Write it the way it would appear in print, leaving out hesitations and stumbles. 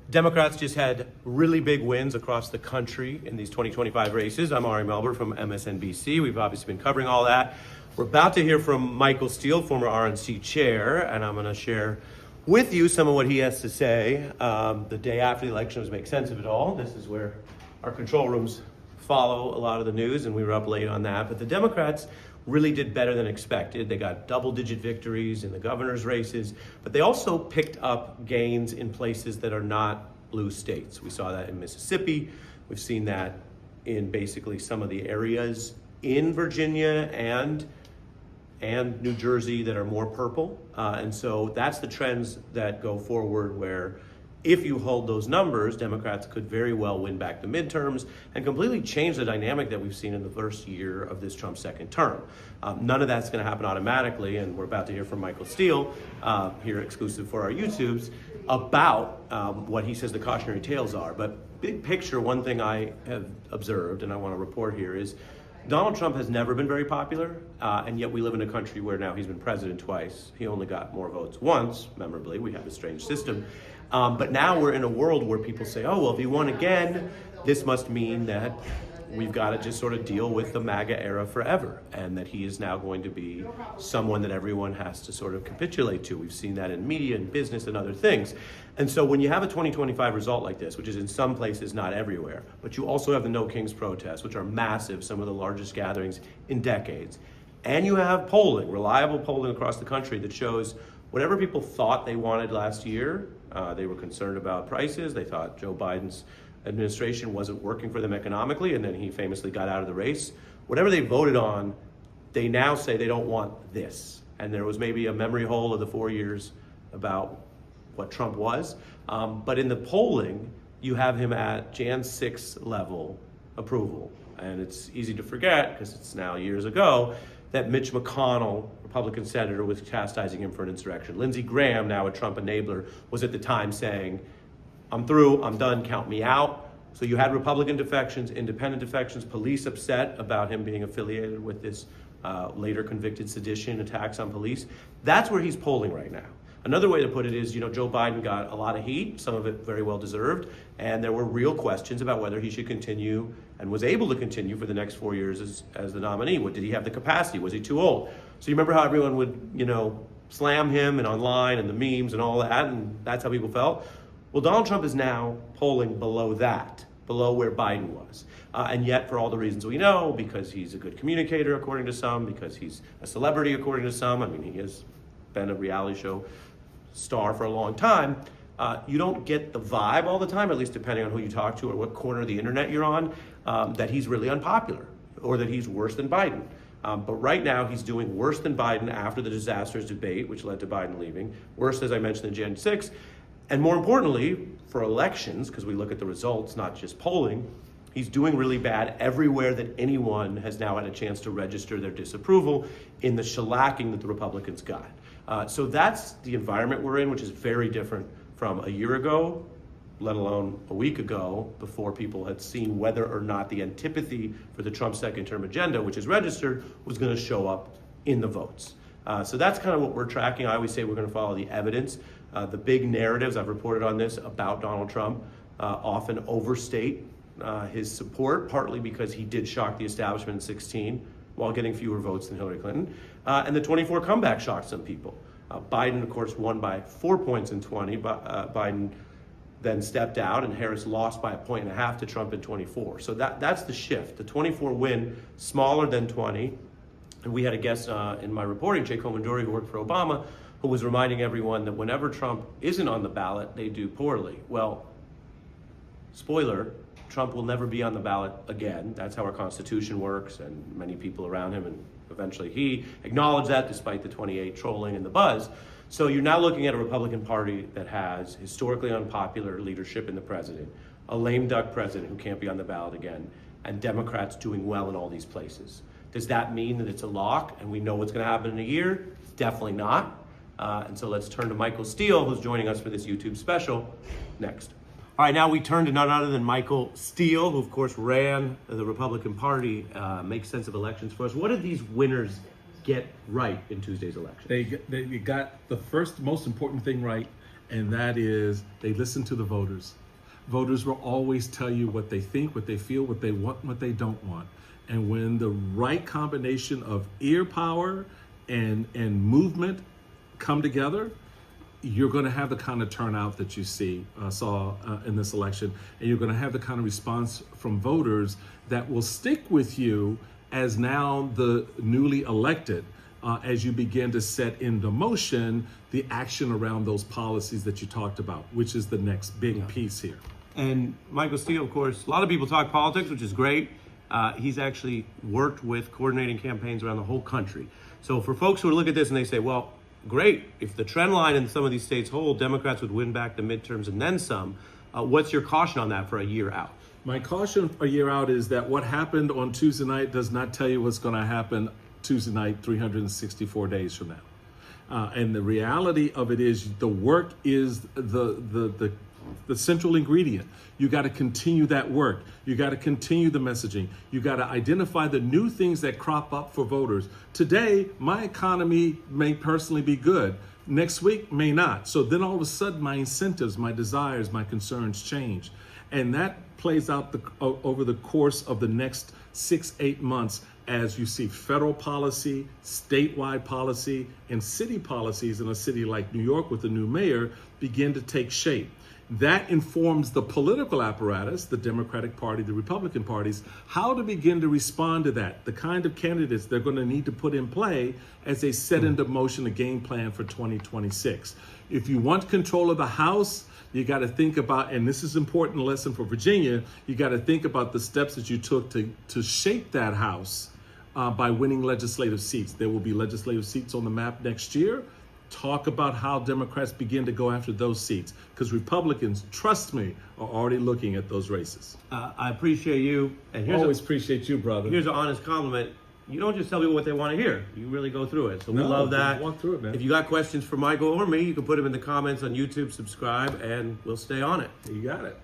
Democrats just had really big wins across the country in these 2025 races. I'm Ari Melber from MSNBC. We've obviously been covering all that. We're about to hear from Michael Steele, former RNC chair, and I'm going to share with you some of what he has to say the day after the election to make sense of it all. This is where our control rooms follow a lot of the news, and we were up late on that. But the Democrats really did better than expected. They got double-digit victories in the governor's races, but they also picked up gains in places that are not blue states. We saw that in Mississippi. We've seen that in basically some of the areas in Virginia and New Jersey that are more purple. And so that's the trends that go forward, where if you hold those numbers, Democrats could very well win back the midterms and completely change the dynamic that we've seen in the first year of this Trump second term. None of that's going to happen automatically, and we're about to hear from Michael Steele, here exclusive for our YouTubes, about what he says the cautionary tales are. But big picture, one thing I have observed, and I want to report here, is Donald Trump has never been very popular, and yet we live in a country where now he's been president twice. He only got more votes once, memorably. We have a strange system. But now we're in a world where people say, oh, well, if he won again, this must mean that we've got to just sort of deal with the MAGA era forever, and that he is now going to be someone that everyone has to sort of capitulate to. We've seen that in media and business and other things. And so when you have a 2025 result like this, which is in some places not everywhere, but you also have the No Kings protests, which are massive, some of the largest gatherings in decades, and you have polling, reliable polling across the country that shows whatever people thought they wanted last year. They were concerned about prices. They thought Joe Biden's administration wasn't working for them economically, and then he famously got out of the race. Whatever they voted on, they now say they don't want this. And there was maybe a memory hole of the 4 years about what Trump was. But in the polling, you have him at Jan 6 level approval. And it's easy to forget, because it's now years ago, that Mitch McConnell, Republican senator, was chastising him for an insurrection. Lindsey Graham, now a Trump enabler, was at the time saying, I'm through, I'm done, count me out. So you had Republican defections, independent defections, police upset about him being affiliated with this later convicted sedition attacks on police. That's where he's polling right now. Another way to put it is, Joe Biden got a lot of heat, some of it very well deserved, and there were real questions about whether he should continue and was able to continue for the next 4 years as the nominee. Did he have the capacity? Was he too old? So you remember how everyone would, slam him and online and the memes and all that, and that's how people felt? Well, Donald Trump is now polling below that, below where Biden was. And yet, for all the reasons we know, because he's a good communicator, according to some, because he's a celebrity, according to some, he has been a reality show star for a long time, you don't get the vibe all the time, at least depending on who you talk to or what corner of the internet you're on, that he's really unpopular or that he's worse than Biden. But right now, he's doing worse than Biden after the disastrous debate, which led to Biden leaving. Worse, as I mentioned, in Jan 6. And more importantly, for elections, because we look at the results, not just polling, he's doing really bad everywhere that anyone has now had a chance to register their disapproval in the shellacking that the Republicans got. So that's the environment we're in, which is very different from a year ago, let alone a week ago, before people had seen whether or not the antipathy for the Trump second-term agenda, which is registered, was going to show up in the votes. So that's kind of what we're tracking. I always say we're going to follow the evidence. The big narratives, I've reported on this, about Donald Trump often overstate his support, partly because he did shock the establishment in 2016 while getting fewer votes than Hillary Clinton. And the 24 comeback shocked some people. Biden, of course, won by 4 points in 20. Biden then stepped out, and Harris lost by 1.5 points to Trump in 24. So that's the shift. The 24 win, smaller than 20. And we had a guest in my reporting, Jay Komanduri, who worked for Obama, who was reminding everyone that whenever Trump isn't on the ballot, they do poorly. Well, spoiler, Trump will never be on the ballot again. That's how our Constitution works, and many people around him, and eventually he acknowledged that despite the 28 trolling and the buzz. So you're now looking at a Republican Party that has historically unpopular leadership in the president, a lame duck president who can't be on the ballot again, and Democrats doing well in all these places. Does that mean that it's a lock and we know what's going to happen in a year? Definitely not. And so let's turn to Michael Steele, who's joining us for this YouTube special next. All right, now we turn to none other than Michael Steele, who of course ran the Republican Party, makes sense of elections for us. What did these winners get right in Tuesday's election? They got the first most important thing right, and that is they listen to the voters. Voters will always tell you what they think, what they feel, what they want, what they don't want. And when the right combination of ear power and movement come together, you're going to have the kind of turnout that you saw in this election, and you're going to have the kind of response from voters that will stick with you as now the newly elected, as you begin to set into motion the action around those policies that you talked about, which is the next big piece here. And Michael Steele, of course, a lot of people talk politics, which is great. He's actually worked with coordinating campaigns around the whole country. So for folks who look at this and they say, well, great, if the trend line in some of these states hold, Democrats would win back the midterms and then some. What's your caution on that for a year out? My caution a year out is that what happened on Tuesday night does not tell you what's going to happen Tuesday night 364 days from now. And the reality of it is the work is the central ingredient. You got to continue that work. You got to continue the messaging. You got to identify the new things that crop up for voters. Today, my economy may personally be good. Next week may not. So then all of a sudden my incentives, my desires, my concerns change. And that plays out over the course of the next 6-8 months as you see federal policy, statewide policy, and city policies in a city like New York with the new mayor begin to take shape. That informs the political apparatus, the Democratic Party, the Republican parties, how to begin to respond to that, the kind of candidates they're going to need to put in play as they set into motion a game plan for 2026. If you want control of the House, you got to think about, and this is an important lesson for Virginia, you got to think about the steps that you took to shape that House by winning legislative seats. There will be legislative seats on the map next year. Talk about how Democrats begin to go after those seats, because Republicans, trust me, are already looking at those races. I appreciate you. And Always appreciate you, brother. Here's an honest compliment. You don't just tell people what they want to hear. You really go through it. So we love that. Walk through it, man. If you got questions for Michael or me, you can put them in the comments on YouTube, subscribe, and we'll stay on it. You got it.